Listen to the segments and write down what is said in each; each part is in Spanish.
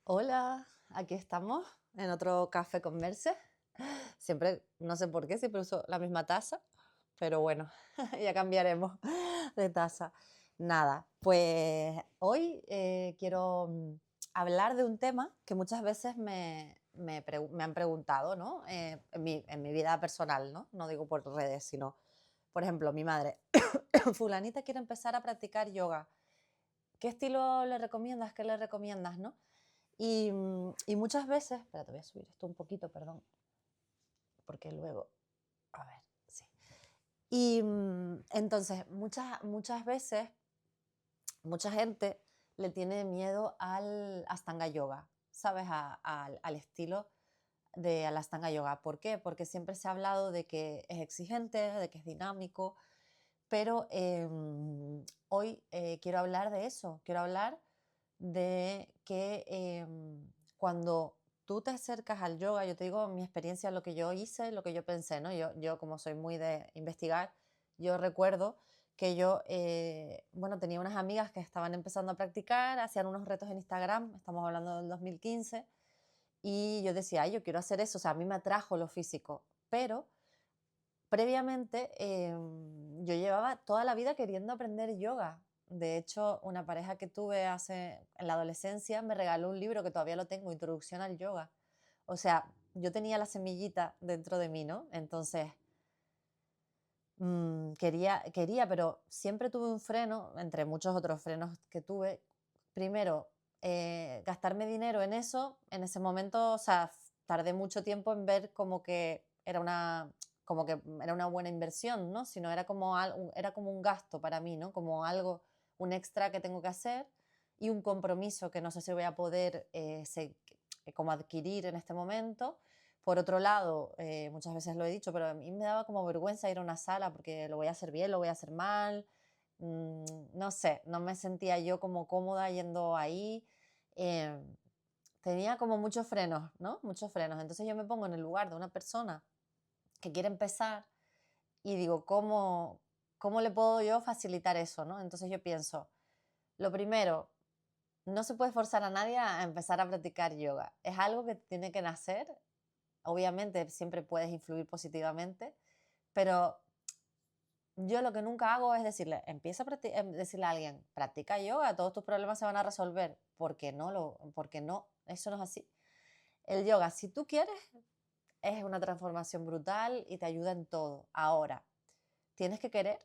Hola, aquí estamos en otro café con Merce. Siempre, no sé por qué, siempre uso la misma taza, pero bueno, ya cambiaremos de taza. Nada, pues hoy quiero hablar de un tema que muchas veces me han preguntado, ¿no? En mi vida personal, ¿no? No digo por redes, sino, por ejemplo, mi madre, fulanita quiere empezar a practicar yoga. ¿Qué estilo le recomiendas? ¿Qué le recomiendas, no? Y muchas veces, espera, te voy a subir esto un poquito, perdón, porque luego, a ver, sí. Entonces, muchas veces, mucha gente le tiene miedo al Astanga Yoga, ¿sabes? Al estilo al Astanga Yoga. ¿Por qué? Porque siempre se ha hablado de que es exigente, de que es dinámico, pero hoy quiero hablar de eso, quiero hablar de que cuando tú te acercas al yoga, yo te digo mi experiencia, lo que yo hice, lo que yo pensé, ¿no? Yo como soy muy de investigar, yo recuerdo que yo, bueno, tenía unas amigas que estaban empezando a practicar, hacían unos retos en Instagram, estamos hablando del 2015, y yo decía, ay, yo quiero hacer eso, o sea, a mí me atrajo lo físico, pero previamente, yo llevaba toda la vida queriendo aprender yoga. De hecho, una pareja que tuve en la adolescencia me regaló un libro que todavía lo tengo, Introducción al Yoga. O sea, yo tenía la semillita dentro de mí, ¿no? Entonces, quería, pero siempre tuve un freno, entre muchos otros frenos que tuve. Primero, gastarme dinero en eso, en ese momento, o sea, tardé mucho tiempo en ver como que era una buena inversión, ¿no? Sino era como un gasto para mí, ¿no? Como algo, un extra que tengo que hacer y un compromiso que no sé si voy a poder como adquirir en este momento. Por otro lado, muchas veces lo he dicho, pero a mí me daba como vergüenza ir a una sala porque lo voy a hacer bien, lo voy a hacer mal. No sé, no me sentía yo como cómoda yendo ahí. eh, Tenía como muchos frenos, ¿no? Muchos frenos. Entonces yo me pongo en el lugar de una persona que quiere empezar y digo, ¿cómo le puedo yo facilitar eso, ¿no? Entonces yo pienso, lo primero, no se puede forzar a nadie a empezar a practicar yoga. Es algo que tiene que nacer. Obviamente siempre puedes influir positivamente, pero yo lo que nunca hago es decirle a alguien, practica yoga, todos tus problemas se van a resolver, porque no, eso no es así. El yoga, si tú quieres, es una transformación brutal y te ayuda en todo. Ahora, tienes que querer,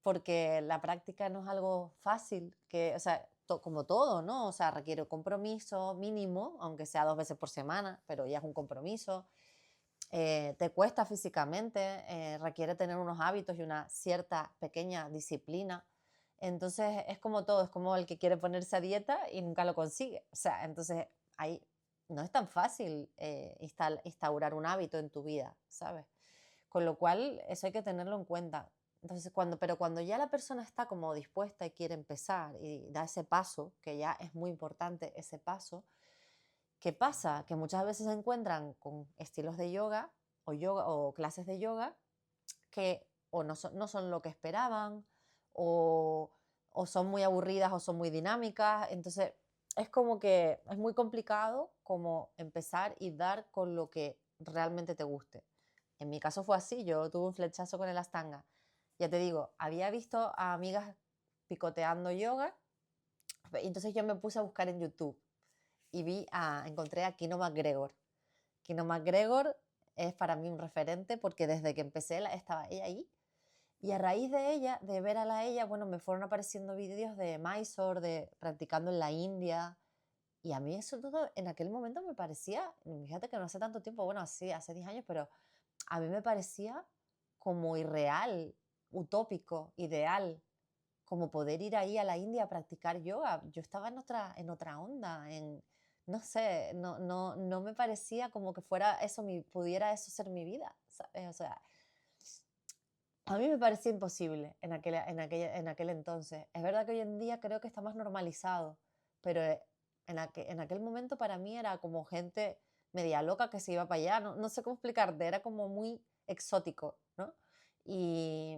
porque la práctica no es algo fácil, o sea, como todo, ¿no? O sea, requiere compromiso mínimo, aunque sea 2 veces por semana, pero ya es un compromiso. Te cuesta físicamente, requiere tener unos hábitos y una cierta pequeña disciplina. Entonces es como todo, es como el que quiere ponerse a dieta y nunca lo consigue. O sea, entonces ahí no es tan fácil instaurar un hábito en tu vida, ¿sabes? Con lo cual eso hay que tenerlo en cuenta. Entonces, pero cuando ya la persona está como dispuesta y quiere empezar y da ese paso, que ya es muy importante ese paso, ¿qué pasa? Que muchas veces se encuentran con estilos de yoga o clases de yoga que o no son lo que esperaban o, o son muy aburridas o son muy dinámicas. Entonces, es como que es muy complicado como empezar y dar con lo que realmente te guste. En mi caso fue así, yo tuve un flechazo con el Astanga. Ya te digo, había visto a amigas picoteando yoga, y entonces yo me puse a buscar en YouTube y encontré a Kino McGregor. Kino McGregor es para mí un referente porque desde que empecé estaba ella ahí. Y a raíz de ella, de verla a ella, bueno, me fueron apareciendo vídeos de Mysore, de practicando en la India. Y a mí eso todo en aquel momento me parecía, fíjate que no hace tanto tiempo, bueno, sí, hace 10 años, pero a mí me parecía como irreal, utópico, ideal, como poder ir ahí a la India a practicar yoga. Yo estaba en otra onda, no sé, no me parecía como que fuera eso, pudiera eso ser mi vida, ¿sabes? O sea, a mí me parecía imposible en aquel entonces. Es verdad que hoy en día creo que está más normalizado, pero en aquel momento para mí era como gente media loca que se iba para allá, no sé cómo explicarte, era como muy exótico, ¿no? Y,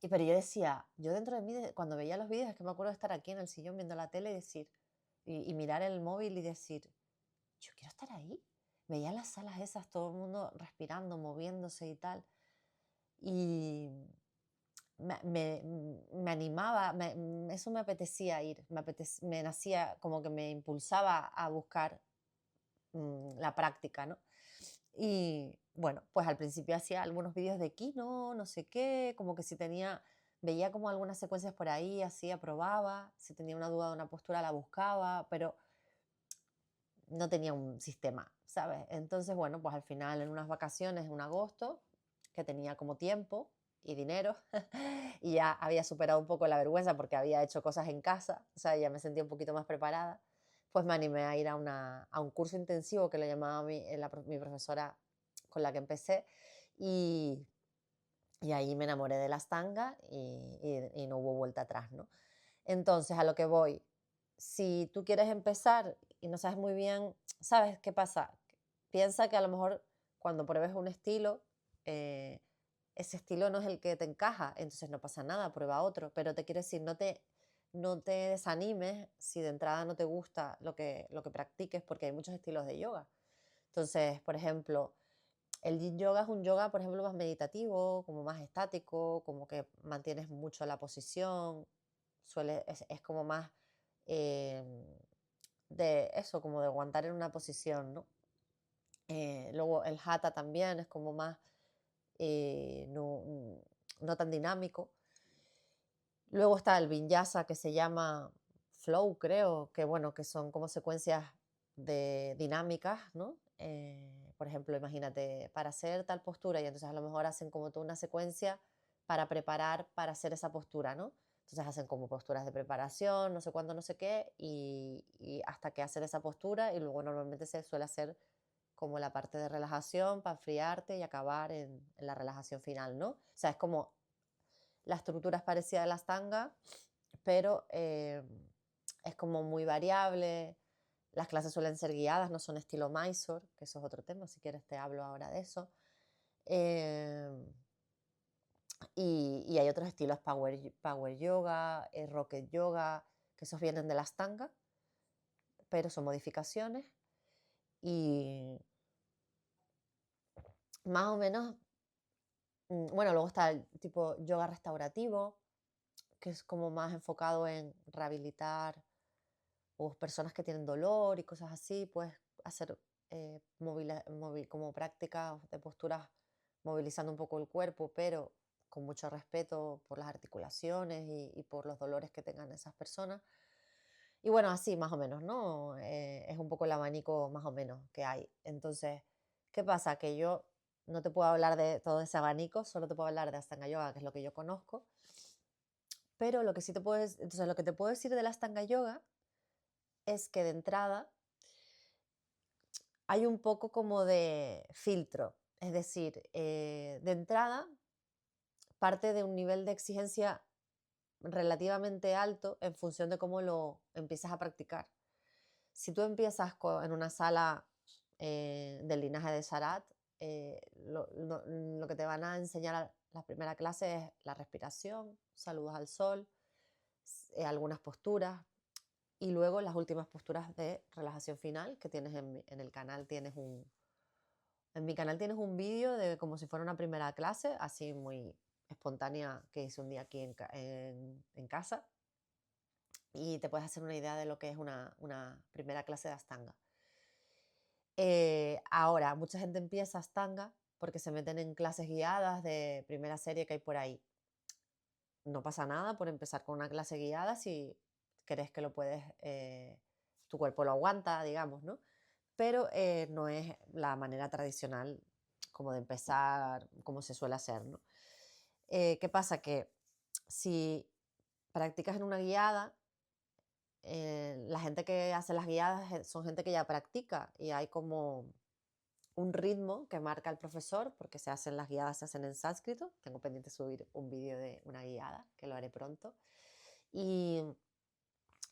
pero yo decía, yo dentro de mí, cuando veía los vídeos, es que me acuerdo de estar aquí en el sillón viendo la tele y decir, y mirar el móvil y decir, yo quiero estar ahí. Veía las salas esas, todo el mundo respirando, moviéndose y tal. Y me animaba, eso me apetecía ir, me nacía, como que me impulsaba a buscar la práctica, ¿no? Y bueno, pues al principio hacía algunos vídeos de Kino, no sé qué, como que si tenía, veía como algunas secuencias por ahí, hacía, probaba, si tenía una duda de una postura la buscaba, pero no tenía un sistema, ¿sabes? Entonces, bueno, pues al final en unas vacaciones en agosto, que tenía como tiempo y dinero, y ya había superado un poco la vergüenza porque había hecho cosas en casa, o sea, ya me sentía un poquito más preparada, pues me animé a ir a un curso intensivo que le llamaba mi profesora con la que empecé, y, y ahí me enamoré de las tangas y no hubo vuelta atrás, ¿no? Entonces, a lo que voy, si tú quieres empezar y no sabes muy bien, ¿sabes qué pasa? Piensa que a lo mejor cuando pruebes un estilo, eh, ese estilo no es el que te encaja, entonces no pasa nada, prueba otro, pero te quiero decir, no te desanimes si de entrada no te gusta lo que practiques, porque hay muchos estilos de yoga. Entonces, por ejemplo, el yin yoga es un yoga, por ejemplo, más meditativo, como más estático, como que mantienes mucho la posición, es como más em, de eso, como de aguantar en una posición, ¿no? Luego el hatha también es como más no tan dinámico. Luego está el vinyasa que se llama flow, creo, que bueno, que son como secuencias de dinámicas, ¿no? Por ejemplo, imagínate, para hacer tal postura y entonces a lo mejor hacen como toda una secuencia para preparar para hacer esa postura, ¿no? Entonces hacen como posturas de preparación, no sé cuándo, no sé qué, y hasta que hacen esa postura y luego normalmente se suele hacer como la parte de relajación para enfriarte y acabar en la relajación final, ¿no? O sea, es como la estructura es parecida a las tangas, pero es como muy variable. Las clases suelen ser guiadas, no son estilo Mysore, que eso es otro tema, si quieres te hablo ahora de eso. Eh, y hay otros estilos, power yoga, rocket yoga, que esos vienen de las tangas, pero son modificaciones. Y más o menos, bueno, luego está el tipo yoga restaurativo, que es como más enfocado en rehabilitar o personas que tienen dolor y cosas así, puedes hacer como prácticas de posturas movilizando un poco el cuerpo, pero con mucho respeto por las articulaciones y por los dolores que tengan esas personas. Y bueno, así más o menos, ¿no? Es un poco el abanico más o menos que hay. Entonces, ¿qué pasa? Que yo no te puedo hablar de todo ese abanico, solo te puedo hablar de Astanga Yoga, que es lo que yo conozco, pero lo que sí te puedes, entonces lo que te puedo decir de la Astanga Yoga es que de entrada hay un poco como de filtro, es decir, de entrada parte de un nivel de exigencia relativamente alto en función de cómo lo empiezas a practicar. Si tú empiezas en una sala del linaje de Sarat, lo que te van a enseñar a la primera clase es la respiración, saludos al sol, algunas posturas, y luego las últimas posturas de relajación final que tienes en el canal. En mi canal tienes un vídeo de como si fuera una primera clase, así muy espontánea, que hice un día aquí en casa, y te puedes hacer una idea de lo que es una primera clase de Astanga. Ahora, mucha gente empieza Astanga porque se meten en clases guiadas de primera serie que hay por ahí. No pasa nada por empezar con una clase guiada si crees que lo puedes, tu cuerpo lo aguanta, digamos, ¿no? Pero no es la manera tradicional como de empezar, como se suele hacer, ¿no? ¿Qué pasa? Que si practicas en una guiada, la gente que hace las guiadas son gente que ya practica y hay como un ritmo que marca el profesor, porque se hacen las guiadas, se hacen en sánscrito. Tengo pendiente subir un vídeo de una guiada, que lo haré pronto. Y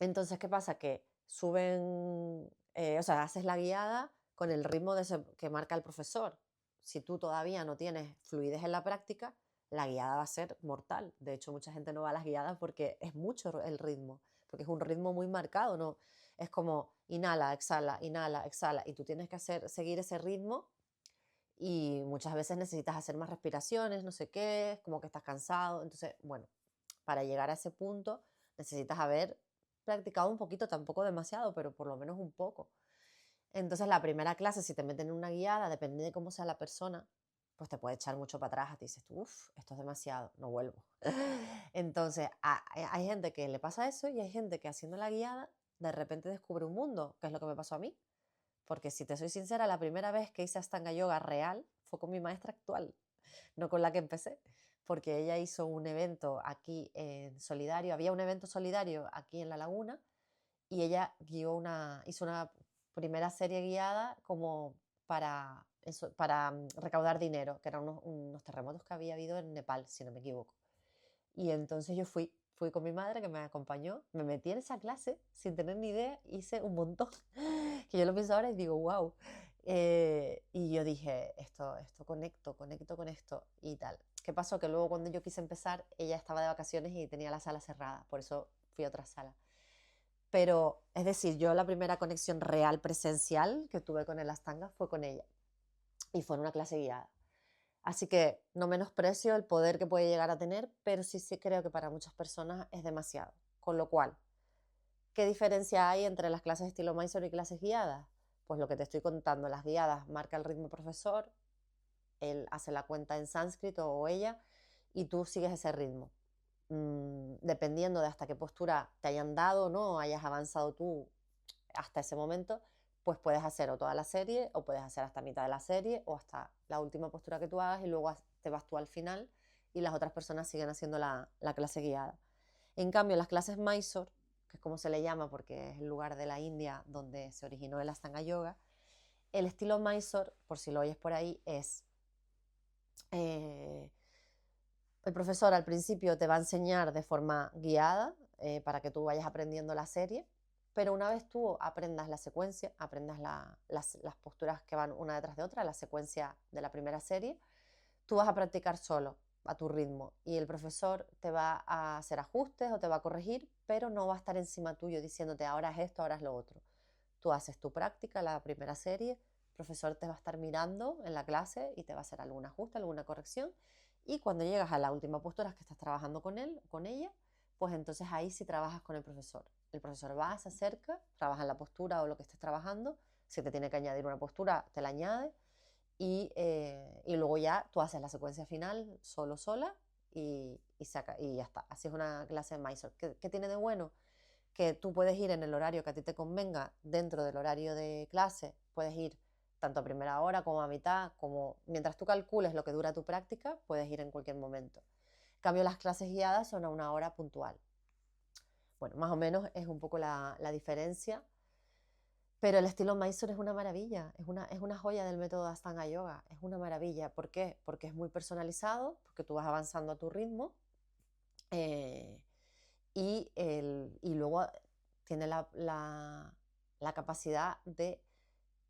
entonces, ¿qué pasa? Que suben, o sea, haces la guiada con el ritmo que marca el profesor. Si tú todavía no tienes fluidez en la práctica, la guiada va a ser mortal. De hecho, mucha gente no va a las guiadas porque es mucho el ritmo, porque es un ritmo muy marcado, ¿no? Es como inhala, exhala, y tú tienes que seguir ese ritmo y muchas veces necesitas hacer más respiraciones, no sé qué, es como que estás cansado. Entonces, bueno, para llegar a ese punto necesitas haber practicado un poquito, tampoco demasiado, pero por lo menos un poco. Entonces, la primera clase, si te meten en una guiada, depende de cómo sea la persona, pues te puede echar mucho para atrás. Te dices, uff, esto es demasiado, no vuelvo. Entonces, hay gente que le pasa eso y hay gente que haciendo la guiada de repente descubre un mundo, que es lo que me pasó a mí. Porque si te soy sincera, la primera vez que hice Astanga Yoga real fue con mi maestra actual, no con la que empecé, porque ella hizo un evento aquí en solidario, había un evento solidario aquí en La Laguna y ella hizo una primera serie guiada como para, eso, para recaudar dinero, que eran unos terremotos que había habido en Nepal, si no me equivoco. Y entonces yo fui con mi madre que me acompañó, me metí en esa clase sin tener ni idea, hice un montón, que yo lo pienso ahora y digo, wow. Y yo dije, esto conecto con esto y tal. ¿Qué pasó? Que luego cuando yo quise empezar, ella estaba de vacaciones y tenía la sala cerrada, por eso fui a otra sala. Pero, es decir, yo la primera conexión real presencial que tuve con el Astanga fue con ella y fue en una clase guiada. Así que no menosprecio el poder que puede llegar a tener, pero sí creo que para muchas personas es demasiado. Con lo cual, ¿qué diferencia hay entre las clases estilo Mysore y clases guiadas? Pues lo que te estoy contando, las guiadas marca el ritmo profesor, él hace la cuenta en sánscrito o ella, y tú sigues ese ritmo. Dependiendo de hasta qué postura te hayan dado, ¿no? O hayas avanzado tú hasta ese momento, pues puedes hacer o toda la serie, o puedes hacer hasta mitad de la serie, o hasta la última postura que tú hagas, y luego te vas tú al final y las otras personas siguen haciendo la clase guiada. En cambio, las clases Mysore, que es como se le llama porque es el lugar de la India donde se originó el Astanga Yoga, el estilo Mysore, por si lo oyes por ahí, es... Eh, el profesor al principio te va a enseñar de forma guiada para que tú vayas aprendiendo la serie, pero una vez tú aprendas la secuencia, aprendas las posturas que van una detrás de otra, la secuencia de la primera serie, tú vas a practicar solo, a tu ritmo, y el profesor te va a hacer ajustes o te va a corregir, pero no va a estar encima tuyo diciéndote ahora es esto, ahora es lo otro. Tú haces tu práctica, la primera serie, el profesor te va a estar mirando en la clase y te va a hacer algún ajuste, alguna corrección, y cuando llegas a la última postura que estás trabajando con él o con ella, pues entonces ahí sí trabajas con el profesor. El profesor va, se acerca, trabaja en la postura o lo que estés trabajando, si te tiene que añadir una postura, te la añade, y luego ya tú haces la secuencia final solo, sola, y ya está. Así es una clase de Mysore. ¿Qué tiene de bueno? Que tú puedes ir en el horario que a ti te convenga dentro del horario de clase, puedes ir tanto a primera hora como a mitad, como mientras tú calcules lo que dura tu práctica, puedes ir en cualquier momento. En cambio, las clases guiadas son a una hora puntual. Bueno, más o menos es un poco la diferencia, pero el estilo Mysore es una maravilla, es una joya del método de Astanga Yoga, es una maravilla. ¿Por qué? Porque es muy personalizado, porque tú vas avanzando a tu ritmo, eh, y luego tiene la capacidad de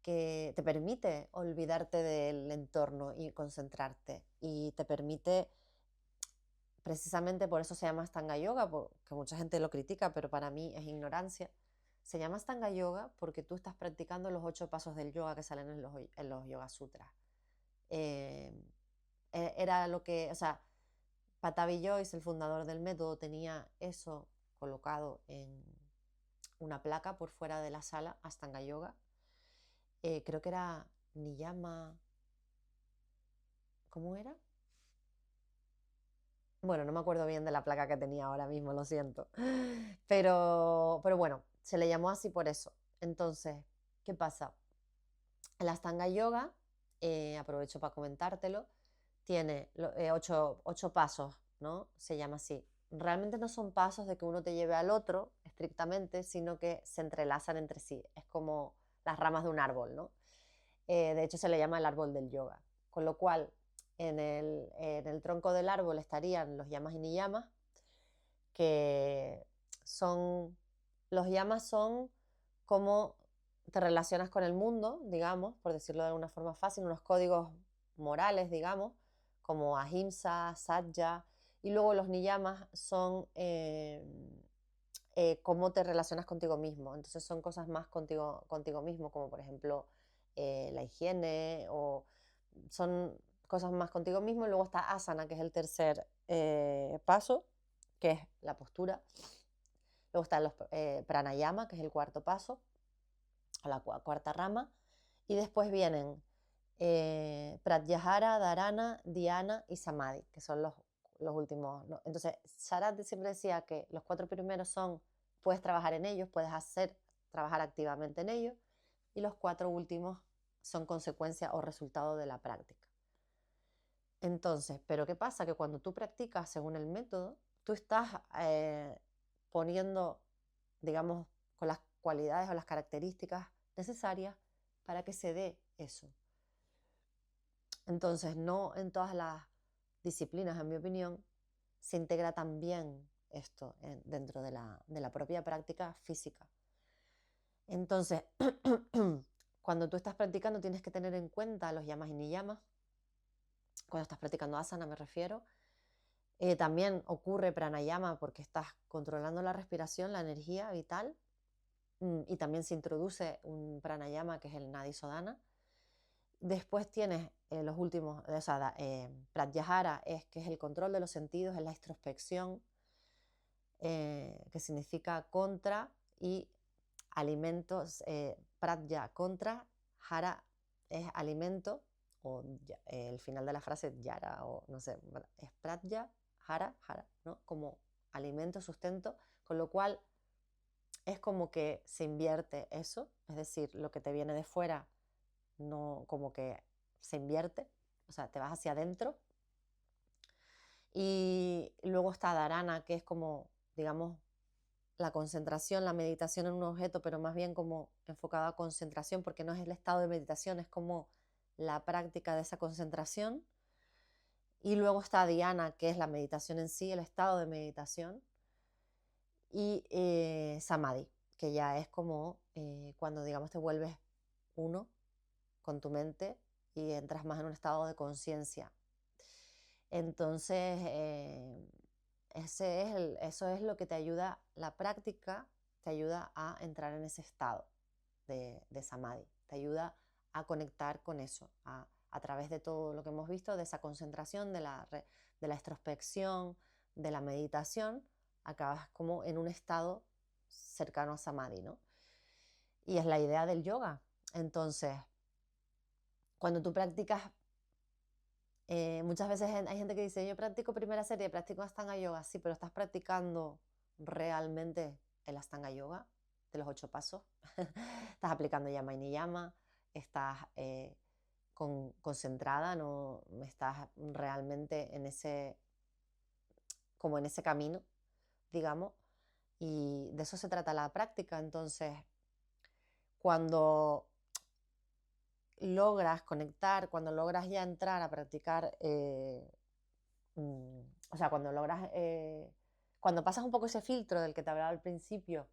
que te permite olvidarte del entorno y concentrarte, y te permite, precisamente por eso se llama Astanga Yoga, que mucha gente lo critica, pero para mí es ignorancia. Se llama Astanga Yoga porque tú estás practicando los 8 pasos del yoga que salen en los Yoga Sutras. Eh, Era lo que, o sea, Patabi Joyce, el fundador del método, tenía eso colocado en una placa por fuera de la sala, Astanga Yoga. Creo que era Niyama, ¿cómo era? Bueno, no me acuerdo bien de la placa que tenía ahora mismo, lo siento. Pero bueno, se le llamó así por eso. Entonces, ¿qué pasa? El Astanga Yoga, aprovecho para comentártelo, tiene 8 pasos, ¿no? Se llama así. Realmente no son pasos de que uno te lleve al otro estrictamente, sino que se entrelazan entre sí. Es como las ramas de un árbol, ¿no? De hecho, se le llama el árbol del yoga. Con lo cual, en el tronco del árbol estarían los yamas y niyamas, que son, los yamas son cómo te relacionas con el mundo, digamos, por decirlo de alguna forma fácil, unos códigos morales, digamos, como ahimsa, satya, y luego los niyamas son cómo te relacionas contigo mismo. Entonces son cosas más contigo mismo, como por ejemplo la higiene, o son cosas más contigo mismo. Y luego está asana, que es el tercer paso, que es la postura. Luego están los pranayama, que es el cuarto paso, o la cuarta rama. Y después vienen pratyahara, dharana, dhyana y samadhi, que son los últimos, ¿no? Entonces, Sharad siempre decía que los 4 primeros son, puedes trabajar en ellos, puedes trabajar activamente en ellos, y los 4 últimos son consecuencia o resultado de la práctica. Entonces, ¿pero qué pasa? Que cuando tú practicas según el método, tú estás poniendo, digamos, con las cualidades o las características necesarias para que se dé eso. Entonces, no en todas las disciplinas, en mi opinión, se integra tan bien esto dentro de la propia práctica física. Entonces, cuando tú estás practicando tienes que tener en cuenta los yamas y niyamas. Cuando estás practicando asana me refiero. También ocurre pranayama porque estás controlando la respiración, la energía vital. Y también se introduce un pranayama que es el Nadi Sodhana. Después tienes los últimos, o sea, pratyahara, que es el control de los sentidos, es la introspección, que significa contra, y alimentos, pratya contra, hara es alimento, o el final de la frase yara, o no sé, es pratya, hara, ¿no? Como alimento, sustento, con lo cual es como que se invierte eso, es decir, lo que te viene de fuera, no, como que se invierte, o sea, te vas hacia adentro. Y luego está dharana, que es como, digamos, la concentración, la meditación en un objeto, pero más bien como enfocada a concentración, porque no es el estado de meditación, es como la práctica de esa concentración. Y luego está dhyana, que es la meditación en sí, el estado de meditación. Y samadhi, que ya es como cuando, digamos, te vuelves uno con tu mente y entras más en un estado de conciencia. Entonces, eso es lo que te ayuda, la práctica te ayuda a entrar en ese estado de samadhi, te ayuda a conectar con eso, a través de todo lo que hemos visto, de esa concentración, de la introspección, de la meditación, acabas como en un estado cercano a samadhi, ¿no? Y es la idea del yoga. Entonces, cuando tú practicas, muchas veces hay gente que dice, yo practico primera serie, practico Astanga Yoga, sí, pero ¿estás practicando realmente el Astanga Yoga de los 8 pasos? ¿Estás aplicando Yama y Niyama? ¿Estás concentrada? ¿No estás realmente como en ese camino, digamos? Y de eso se trata la práctica. Entonces, cuando logras conectar, cuando logras ya entrar a practicar, o sea, cuando logras, cuando pasas un poco ese filtro del que te hablaba al principio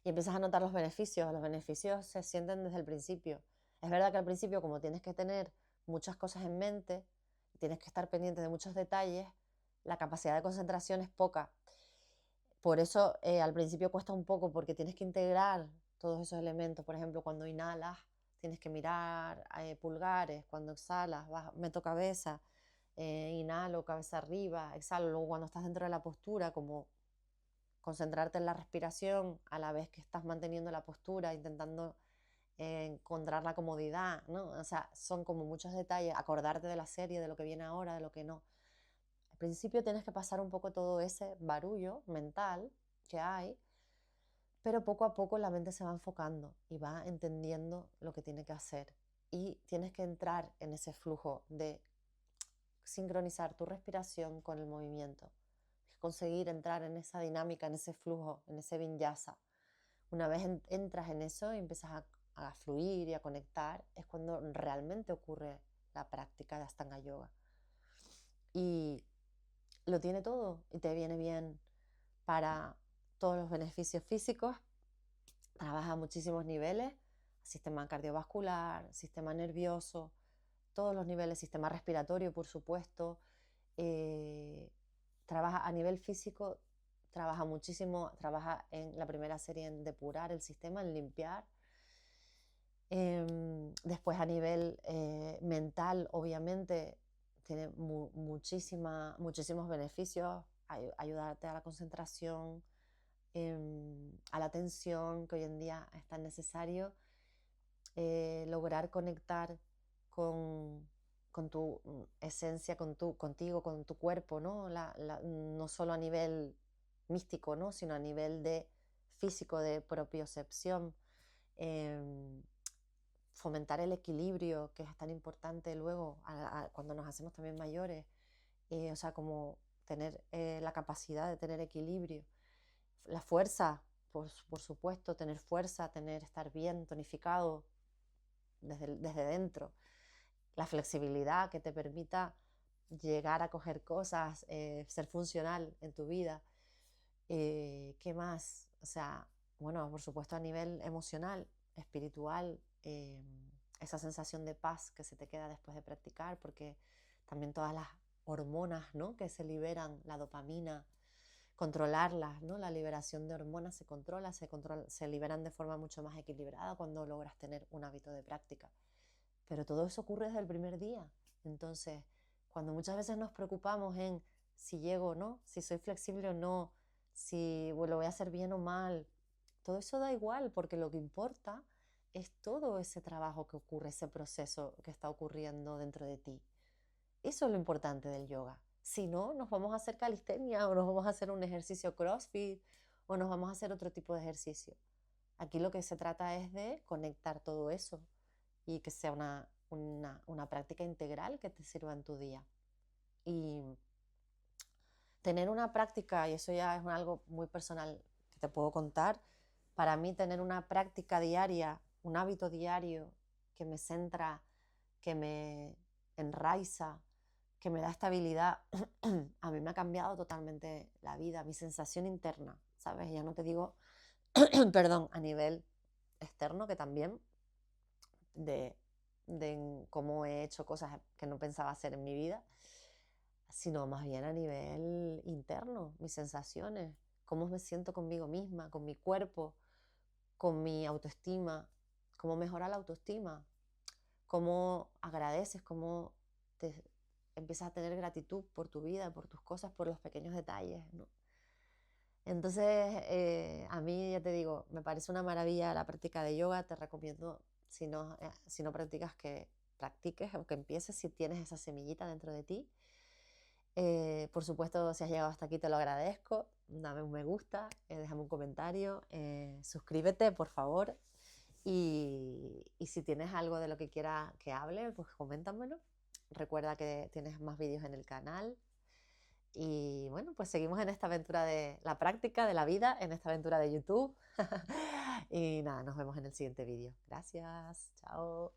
y empiezas a notar los beneficios se sienten desde el principio. Es verdad que al principio, como tienes que tener muchas cosas en mente, tienes que estar pendiente de muchos detalles, la capacidad de concentración es poca. Por eso al principio cuesta un poco, porque tienes que integrar todos esos elementos. Por ejemplo, cuando inhalas, tienes que mirar pulgares, cuando exhalas, meto cabeza, inhalo, cabeza arriba, exhalo. Luego cuando estás dentro de la postura, como concentrarte en la respiración a la vez que estás manteniendo la postura, intentando encontrar la comodidad, ¿no? O sea, son como muchos detalles, acordarte de la serie, de lo que viene ahora, de lo que no. Al principio tienes que pasar un poco todo ese barullo mental que hay, pero poco a poco la mente se va enfocando y va entendiendo lo que tiene que hacer. Y tienes que entrar en ese flujo de sincronizar tu respiración con el movimiento. Conseguir entrar en esa dinámica, en ese flujo, en ese vinyasa. Una vez entras en eso y empiezas a fluir y a conectar, es cuando realmente ocurre la práctica de Astanga Yoga. Y lo tiene todo y te viene bien para todos los beneficios físicos. Trabaja a muchísimos niveles: sistema cardiovascular, sistema nervioso, todos los niveles, sistema respiratorio, por supuesto. Trabaja a nivel físico trabaja muchísimo, trabaja en la primera serie en depurar el sistema, en limpiar. Después a nivel mental, obviamente, tiene muchísimos beneficios, ayudarte a la concentración, a la atención, que hoy en día es tan necesario, lograr conectar con, con tu esencia, contigo, con tu cuerpo, ¿no? No solo a nivel místico, ¿no? Sino a nivel de físico, de propiocepción. em, Fomentar el equilibrio, que es tan importante luego cuando nos hacemos también mayores, o sea, como tener la capacidad de tener equilibrio, la fuerza, por supuesto, tener fuerza, estar bien tonificado desde dentro, la flexibilidad que te permita llegar a coger cosas, ser funcional en tu vida. ¿Qué más? O sea, bueno, por supuesto a nivel emocional, espiritual, esa sensación de paz que se te queda después de practicar, porque también todas las hormonas, ¿no?, que se liberan, la dopamina, controlarlas, ¿no? La liberación de hormonas se liberan de forma mucho más equilibrada cuando logras tener un hábito de práctica. Pero todo eso ocurre desde el primer día. Entonces, cuando muchas veces nos preocupamos en si llego o no, si soy flexible o no, si lo voy a hacer bien o mal, todo eso da igual, porque lo que importa es todo ese trabajo que ocurre, ese proceso que está ocurriendo dentro de ti. Eso es lo importante del yoga. Si no, nos vamos a hacer calistenia o nos vamos a hacer un ejercicio CrossFit o nos vamos a hacer otro tipo de ejercicio. Aquí lo que se trata es de conectar todo eso y que sea una práctica integral que te sirva en tu día. Y tener una práctica, y eso ya es algo muy personal que te puedo contar, para mí tener una práctica diaria, un hábito diario que me centra, que me enraiza, que me da estabilidad, a mí me ha cambiado totalmente la vida, mi sensación interna, ¿sabes? Ya no te digo, perdón, a nivel externo, que también de, de cómo he hecho cosas que no pensaba hacer en mi vida, sino más bien a nivel interno, mis sensaciones, cómo me siento conmigo misma, con mi cuerpo, con mi autoestima, cómo mejora la autoestima, cómo agradeces, cómo te empiezas a tener gratitud por tu vida, por tus cosas, por los pequeños detalles, ¿no? Entonces, a mí, ya te digo, me parece una maravilla la práctica de yoga. Te recomiendo, si no practicas, que practiques o que empieces si tienes esa semillita dentro de ti. Por supuesto, si has llegado hasta aquí, te lo agradezco. Dame un me gusta, déjame un comentario, suscríbete, por favor. Y si tienes algo de lo que quiera que hable, pues coméntamelo. Recuerda que tienes más vídeos en el canal. Y bueno, pues seguimos en esta aventura de la práctica, de la vida, en esta aventura de YouTube. Y nada, nos vemos en el siguiente vídeo. Gracias, chao.